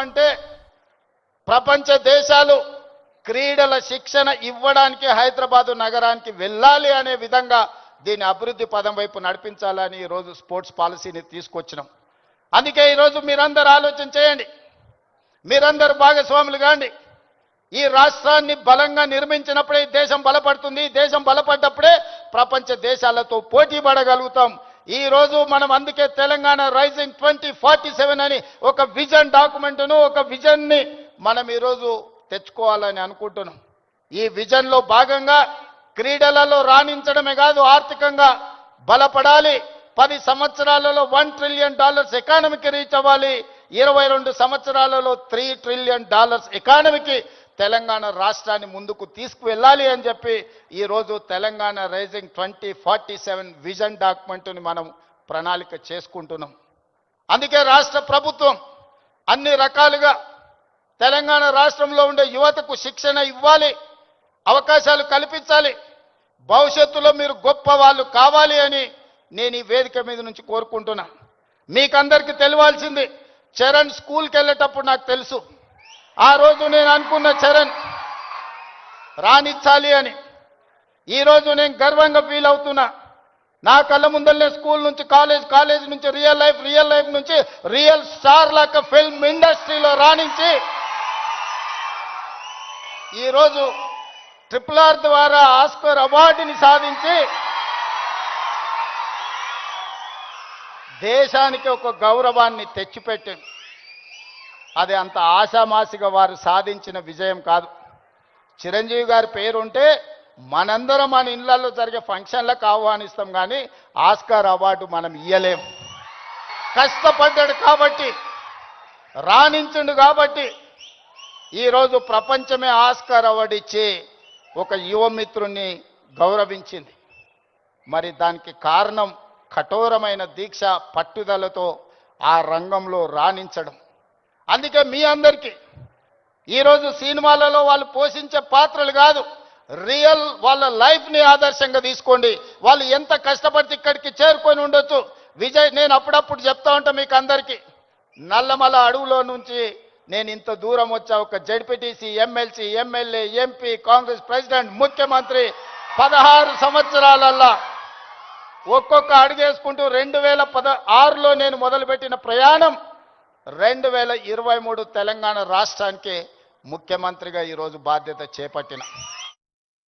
అంటే ప్రపంచ దేశాలు క్రీడల శిక్షణ ఇవ్వడానికి హైదరాబాదు నగరానికి వెళ్ళాలి అనే విధంగా దీని అభివృద్ధి పదం వైపు నడిపించాలని ఈరోజు స్పోర్ట్స్ పాలసీని తీసుకొచ్చినాం. అందుకే ఈరోజు మీరందరూ ఆలోచన చేయండి, మీరందరూ భాగస్వాములు కాండి. ఈ రాష్ట్రాన్ని బలంగా నిర్మించినప్పుడే ఈ దేశం బలపడుతుంది. ఈ దేశం బలపడ్డప్పుడే ప్రపంచ దేశాలతో పోటీ పడగలుగుతాం. ఈ రోజు మనం అందుకే తెలంగాణ రైజింగ్ 2047 అని ఒక విజన్ డాక్యుమెంట్ను, ఒక విజన్ని మనం ఈరోజు తెచ్చుకోవాలని అనుకుంటున్నాం. ఈ విజన్లో భాగంగా క్రీడలలో రాణించడమే కాదు, ఆర్థికంగా బలపడాలి. 10 సంవత్సరాలలో $1 ట్రిలియన్ ఎకానమీకి రీచ్ అవ్వాలి. 22 సంవత్సరాలలో $3 ట్రిలియన్ ఎకానమీకి తెలంగాణ రాష్ట్రాన్ని ముందుకు తీసుకువెళ్ళాలి అని చెప్పి ఈరోజు తెలంగాణ రైజింగ్ 2047 విజన్ డాక్యుమెంట్ని మనం ప్రణాళిక చేసుకుంటున్నాం. అందుకే రాష్ట్ర ప్రభుత్వం అన్ని రకాలుగా తెలంగాణ రాష్ట్రంలో ఉండే యువతకు శిక్షణ ఇవ్వాలి, అవకాశాలు కల్పించాలి. భవిష్యత్తులో మీరు గొప్ప వాళ్ళు కావాలి అని నేను ఈ వేదిక మీద నుంచి కోరుకుంటున్నా. మీకందరికీ తెలియాల్సింది, చరణ్ స్కూల్కి వెళ్ళేటప్పుడు నాకు తెలుసు, ఆ రోజు నేను అనుకున్న చరణ్ రాణించాలి అని. ఈరోజు నేను గర్వంగా ఫీల్ అవుతున్నా. నా కళ్ళ ముందరనే స్కూల్ నుంచి కాలేజ్ నుంచి రియల్ లైఫ్ నుంచి రియల్ స్టార్ లాగా ఫిల్మ్ ఇండస్ట్రీలో రాణించి ఈరోజు RRR ద్వారా ఆస్కార్ అవార్డుని సాధించి దేశానికి ఒక గౌరవాన్ని తెచ్చిపెట్టింది. అది అంత ఆశామాసిగా వారు సాధించిన విజయం కాదు. చిరంజీవి గారి పేరుంటే మనందరం మన ఇళ్లలో జరిగే ఫంక్షన్లకు ఆహ్వానిస్తాం, కానీ ఆస్కార్ అవార్డు మనం ఇయ్యలేం. కష్టపడ్డాడు కాబట్టి, రాణించుండు కాబట్టి ఈరోజు ప్రపంచమే ఆస్కార్ అవార్డు ఇచ్చి ఒక యువమిత్రుణ్ణి గౌరవించింది. మరి దానికి కారణం కఠోరమైన దీక్ష, పట్టుదలతో ఆ రంగంలో రాణించడం. అందుకే మీ అందరికీ ఈరోజు సినిమాలలో వాళ్ళు పోషించే పాత్రలు కాదు, రియల్ వాళ్ళ లైఫ్ని ఆదర్శంగా తీసుకోండి. వాళ్ళు ఎంత కష్టపడితే ఇక్కడికి చేరుకొని ఉండొచ్చు. విజయ్, నేను అప్పుడప్పుడు చెప్తా ఉంటా మీకు అందరికీ, నల్లమల అడవులో నుంచి నేను ఇంత దూరం వచ్చా. ఒక ZPTC, MLC, MLA, MP, Congress president, ముఖ్యమంత్రి 16 సంవత్సరాలల్లా ఒక్కొక్క అడుగేసుకుంటూ 2016లో నేను మొదలుపెట్టిన ప్రయాణం 2023 తెలంగాణ రాష్ట్రానికి ముఖ్యమంత్రిగా ఈరోజు బాధ్యత చేపట్టిన.